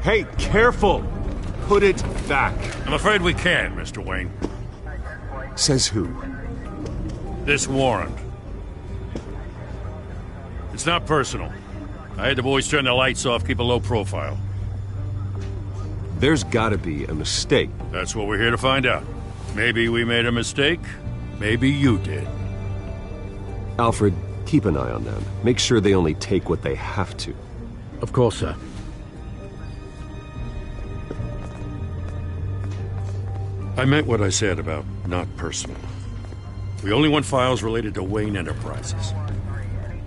Hey, careful! Put it back. I'm afraid we can't, Mr. Wayne. Says who? This warrant. It's not personal. I had the boys turn the lights off, keep a low profile. There's gotta be a mistake. That's what we're here to find out. Maybe we made a mistake. Maybe you did. Alfred, keep an eye on them. Make sure they only take what they have to. Of course, sir. I meant what I said about not personal. We only want files related to Wayne Enterprises.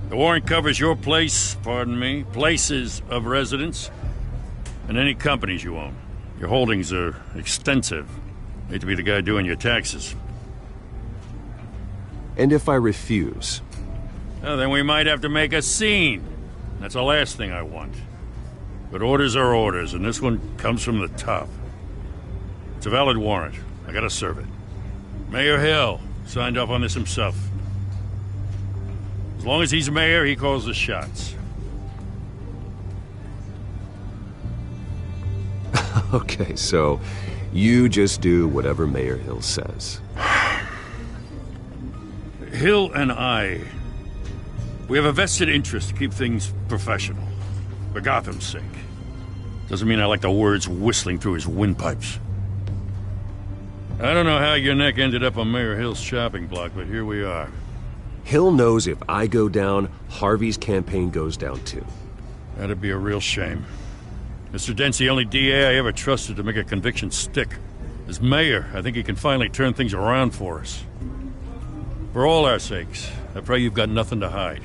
The warrant covers your place, pardon me, places of residence, and any companies you own. Your holdings are extensive. Hate to be the guy doing your taxes. And if I refuse? Well, then we might have to make a scene. That's the last thing I want. But orders are orders, and this one comes from the top. It's a valid warrant. I gotta serve it. Mayor Hill signed off on this himself. As long as he's mayor, he calls the shots. Okay, so you just do whatever Mayor Hill says. Hill and I, we have a vested interest to keep things professional. For Gotham's sake. Doesn't mean I like the words whistling through his windpipes. I don't know how your neck ended up on Mayor Hill's shopping block, but here we are. Hill knows if I go down, Harvey's campaign goes down too. That'd be a real shame. Mr. Dent's the only DA I ever trusted to make a conviction stick. As mayor, I think he can finally turn things around for us. For all our sakes, I pray you've got nothing to hide.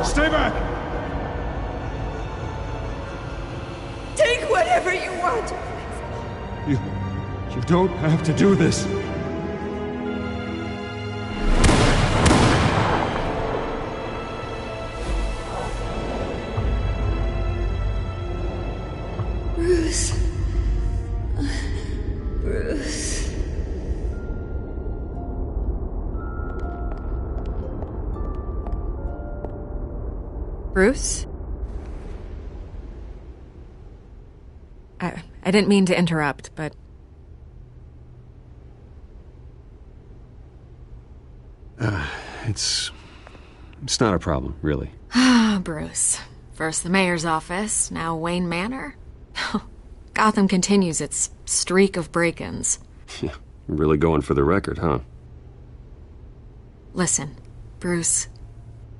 Stay back! Take whatever you want! You don't have to do this. Bruce. Bruce. Bruce? I didn't mean to interrupt, but... It's not a problem, really. Ah, Bruce. First the mayor's office, now Wayne Manor. Gotham continues its streak of break-ins. Yeah, really going for the record, huh? Listen, Bruce.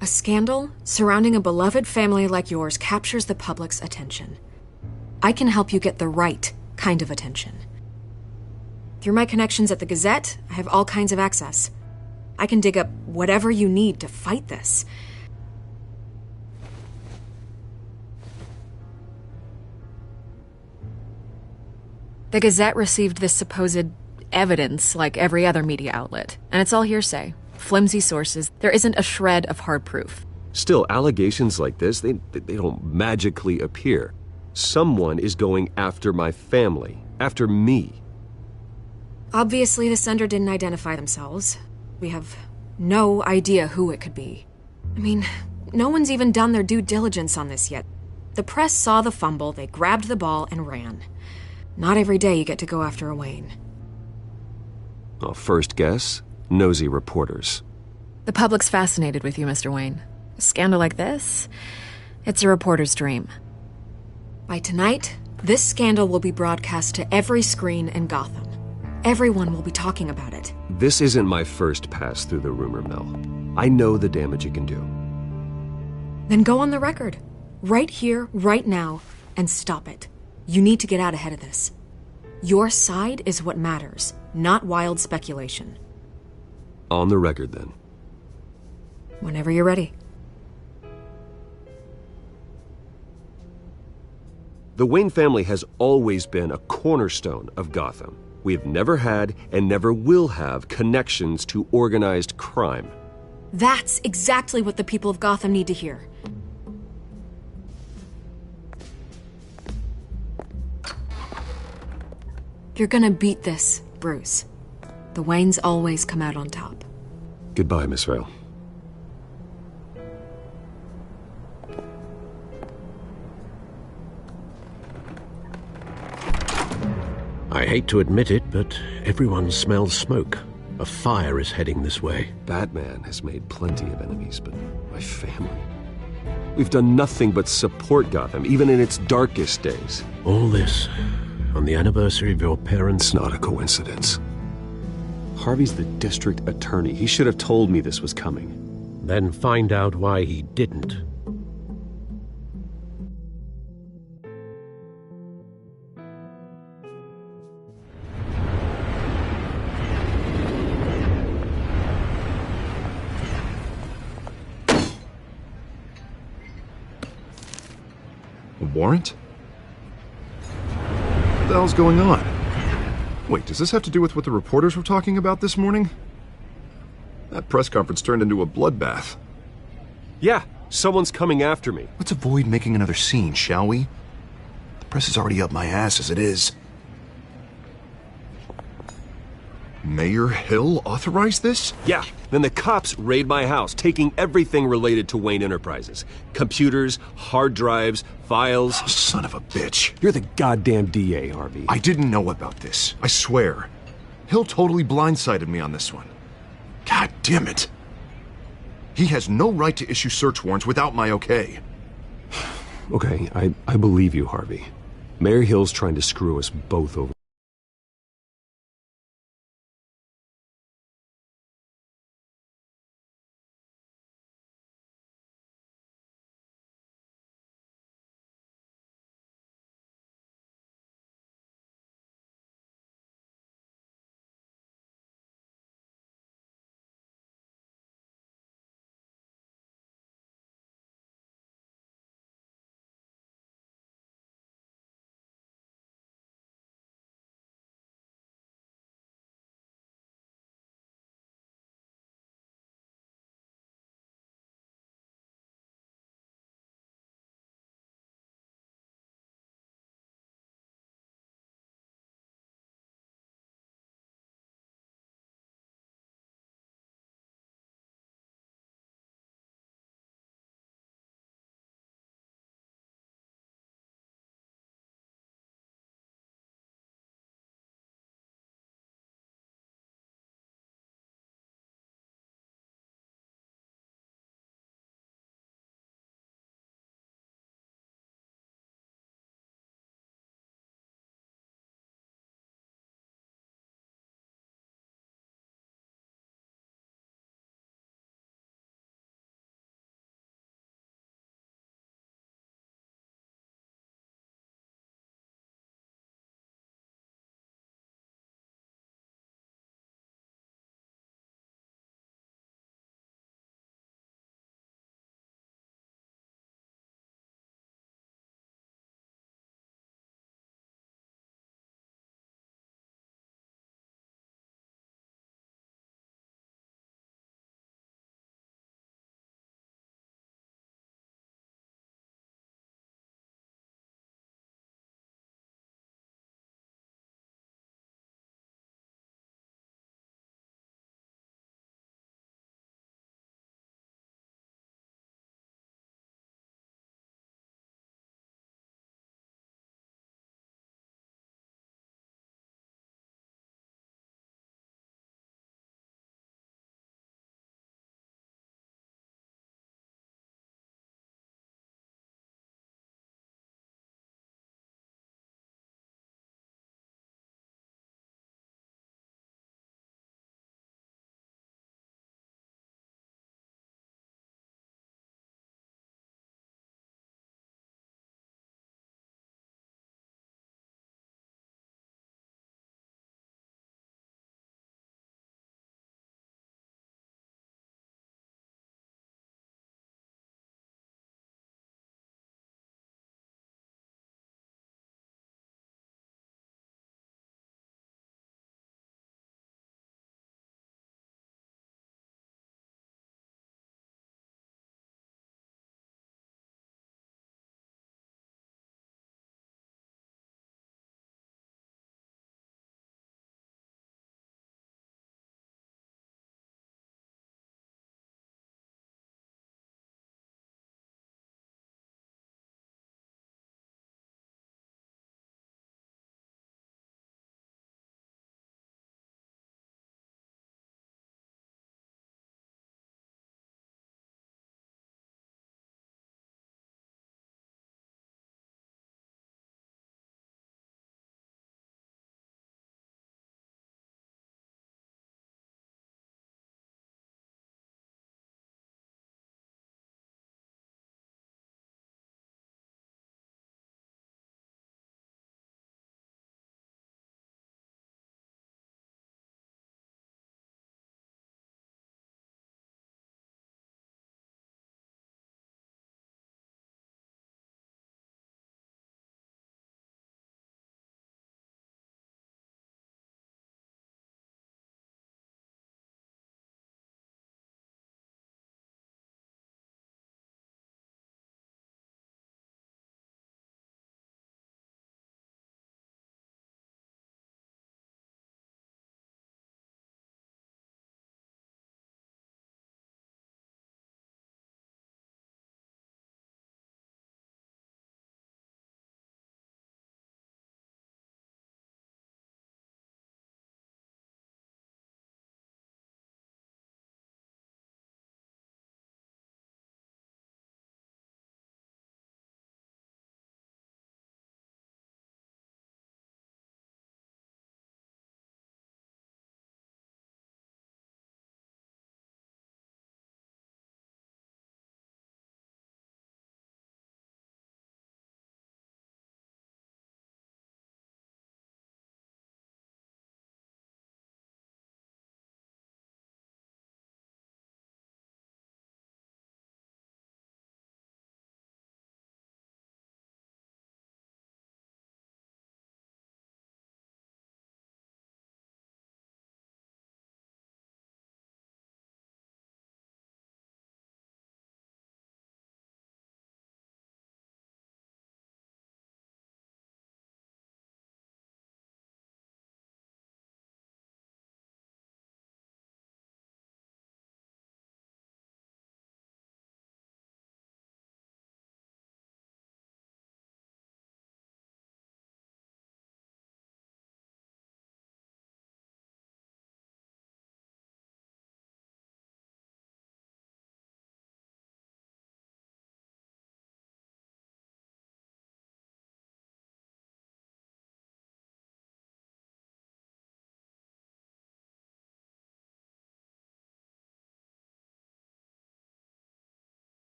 A scandal surrounding a beloved family like yours captures the public's attention. I can help you get the right kind of attention. Through my connections at the Gazette, I have all kinds of access. I can dig up whatever you need to fight this. The Gazette received this supposed evidence like every other media outlet, and it's all hearsay. Flimsy sources. There isn't a shred of hard proof. Still, allegations like this, they don't magically appear. Someone is going after my family, after me. Obviously, the sender didn't identify themselves. We have no idea who it could be. I mean, no one's even done their due diligence on this yet. The press saw the fumble, they grabbed the ball and ran. Not every day you get to go after a Wayne. Well, first guess? Nosy reporters. The public's fascinated with you, Mr. Wayne. A scandal like this, it's a reporter's dream. By tonight, this scandal will be broadcast to every screen in Gotham. Everyone will be talking about it. This isn't my first pass through the rumor mill. I know the damage it can do. Then go on the record. Right here, right now, and stop it. You need to get out ahead of this. Your side is what matters, not wild speculation. On the record, then. Whenever you're ready. The Wayne family has always been a cornerstone of Gotham. We have never had and never will have connections to organized crime. That's exactly what the people of Gotham need to hear. You're gonna beat this, Bruce. The Waynes always come out on top. Goodbye, Miss Vale. I hate to admit it, but everyone smells smoke. A fire is heading this way. Batman has made plenty of enemies, but my family... We've done nothing but support Gotham, even in its darkest days. All this on the anniversary of your parents'... It's not a coincidence. Harvey's the district attorney. He should have told me this was coming. Then find out why he didn't. A warrant? What the hell's going on? Wait, does this have to do with what the reporters were talking about this morning? That press conference turned into a bloodbath. Yeah, someone's coming after me. Let's avoid making another scene, shall we? The press is already up my ass as it is. Mayor Hill authorized this? Yeah, then the cops raid my house, taking everything related to Wayne Enterprises. Computers, hard drives, files. Oh, son of a bitch. You're the goddamn DA, Harvey. I didn't know about this. I swear. Hill totally blindsided me on this one. God damn it. He has no right to issue search warrants without my okay. Okay, I believe you, Harvey. Mayor Hill's trying to screw us both over.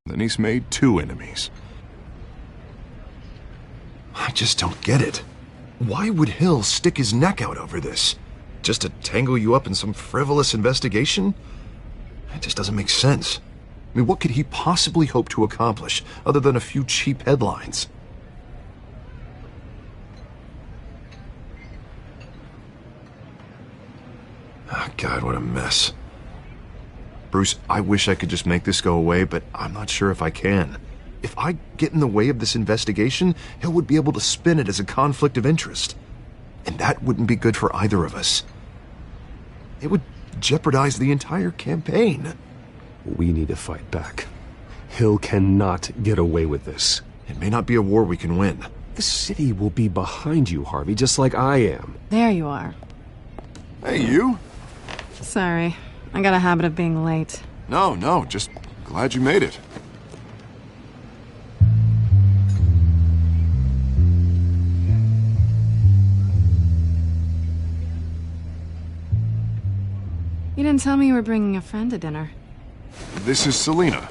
Then he's made 2 enemies. I just don't get it. Why would Hill stick his neck out over this? Just to tangle you up in some frivolous investigation? It just doesn't make sense. I mean, what could he possibly hope to accomplish other than a few cheap headlines? Oh, God, what a mess. Bruce, I wish I could just make this go away, but I'm not sure if I can. If I get in the way of this investigation, Hill would be able to spin it as a conflict of interest. And that wouldn't be good for either of us. It would jeopardize the entire campaign. We need to fight back. Hill cannot get away with this. It may not be a war we can win. The city will be behind you, Harvey, just like I am. There you are. Hey, you? Sorry. I got a habit of being late. No, just glad you made it. You didn't tell me you were bringing a friend to dinner. This is Selina.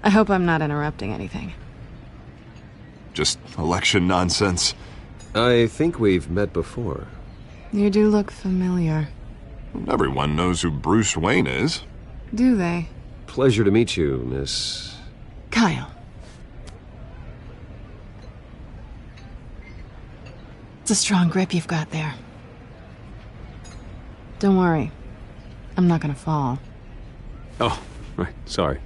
I hope I'm not interrupting anything. Just election nonsense. I think we've met before. You do look familiar. Everyone knows who Bruce Wayne is. Do they? Pleasure to meet you, Miss... Kyle. It's a strong grip you've got there. Don't worry. I'm not gonna fall. Oh, right, sorry.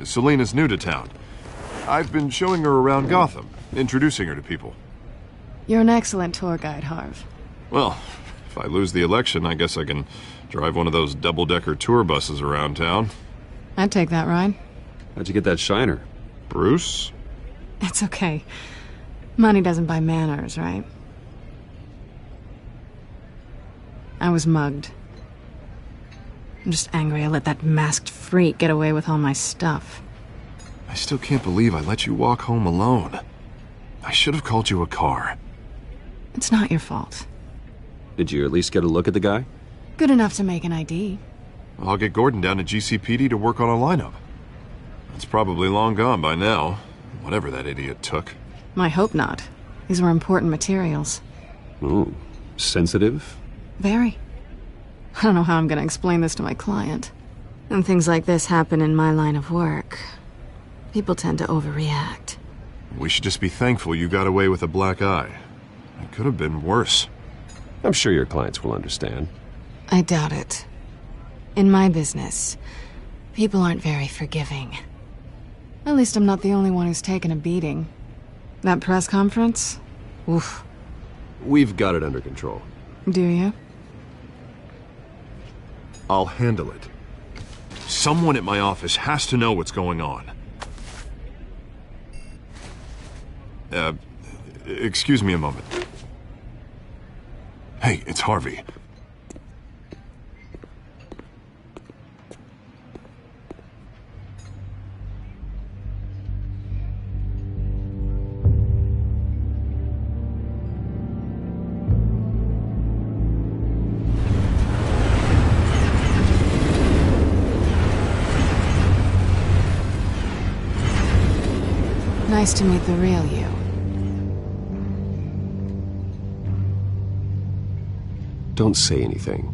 Selina's new to town. I've been showing her around Gotham, introducing her to people. You're an excellent tour guide, Harv. Well, if I lose the election, I guess I can drive one of those double-decker tour buses around town. I'd take that ride. How'd you get that shiner? Bruce? It's okay. Money doesn't buy manners, right? I was mugged. I'm just angry I let that masked freak get away with all my stuff. I still can't believe I let you walk home alone. I should have called you a car. It's not your fault. Did you at least get a look at the guy? Good enough to make an ID. I'll get Gordon down to GCPD to work on a lineup. It's probably long gone by now, whatever that idiot took. I hope not. These were important materials. Ooh, sensitive? Very. I don't know how I'm gonna explain this to my client. And things like this happen in my line of work. People tend to overreact. We should just be thankful you got away with a black eye. It could have been worse. I'm sure your clients will understand. I doubt it. In my business, people aren't very forgiving. At least I'm not the only one who's taken a beating. That press conference? Oof. We've got it under control. Do you? I'll handle it. Someone at my office has to know what's going on. Excuse me a moment. Hey, it's Harvey. Nice to meet the real you. Don't say anything.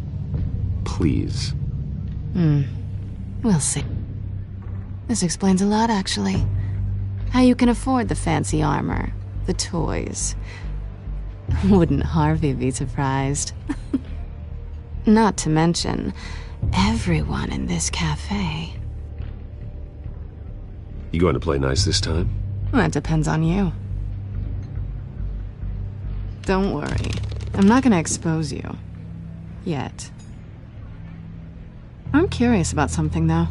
Please. We'll see. This explains a lot, actually. How you can afford the fancy armor, the toys. Wouldn't Harvey be surprised? Not to mention, everyone in this cafe. You going to play nice this time? That depends on you. Don't worry. I'm not gonna expose you. Yet. I'm curious about something, though.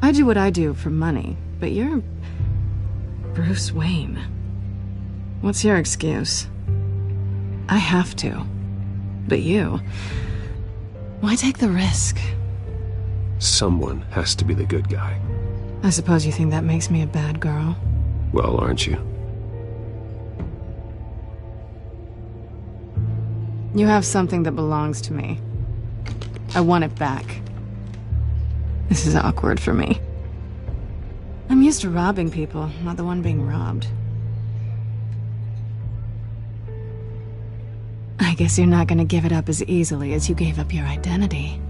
I do what I do for money, but you're... Bruce Wayne. What's your excuse? I have to. But you... Why take the risk? Someone has to be the good guy. I suppose you think that makes me a bad girl? Well, aren't you? You have something that belongs to me. I want it back. This is awkward for me. I'm used to robbing people, not the one being robbed. I guess you're not gonna give it up as easily as you gave up your identity.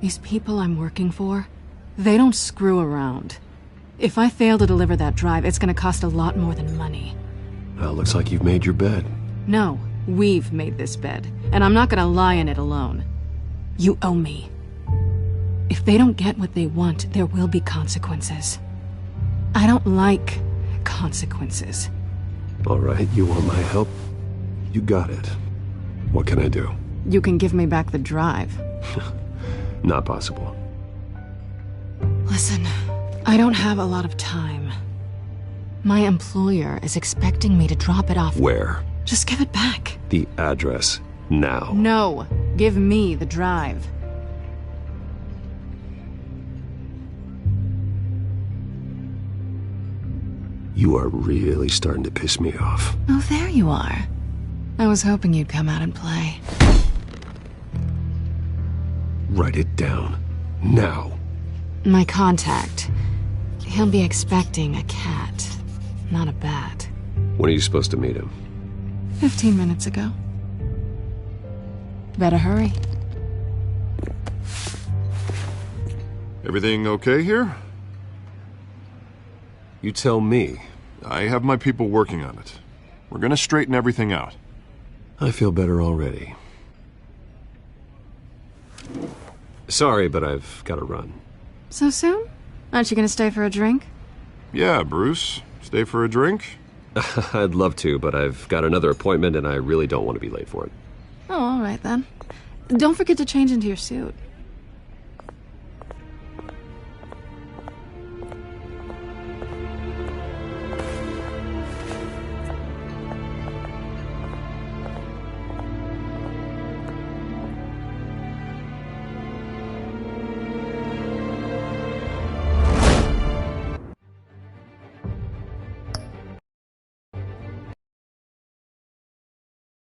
These people I'm working for, they don't screw around. If I fail to deliver that drive, it's gonna cost a lot more than money. Well, looks like you've made your bed. No, we've made this bed, and I'm not gonna lie in it alone. You owe me. If they don't get what they want, there will be consequences. I don't like consequences. All right, you want my help? You got it. What can I do? You can give me back the drive. Not possible. Listen, I don't have a lot of time. My employer is expecting me to drop it off. Where? Just give it back. The address, now. No, give me the drive. You are really starting to piss me off. Oh, there you are. I was hoping you'd come out and play. Write it down. Now. My contact. He'll be expecting a cat, not a bat. When are you supposed to meet him? 15 minutes ago. Better hurry. Everything okay here? You tell me. I have my people working on it. We're gonna straighten everything out. I feel better already. Sorry, but I've got to run. So soon? Aren't you gonna stay for a drink? Yeah, Bruce. Stay for a drink? I'd love to, but I've got another appointment and I really don't want to be late for it. Oh, all right then. Don't forget to change into your suit.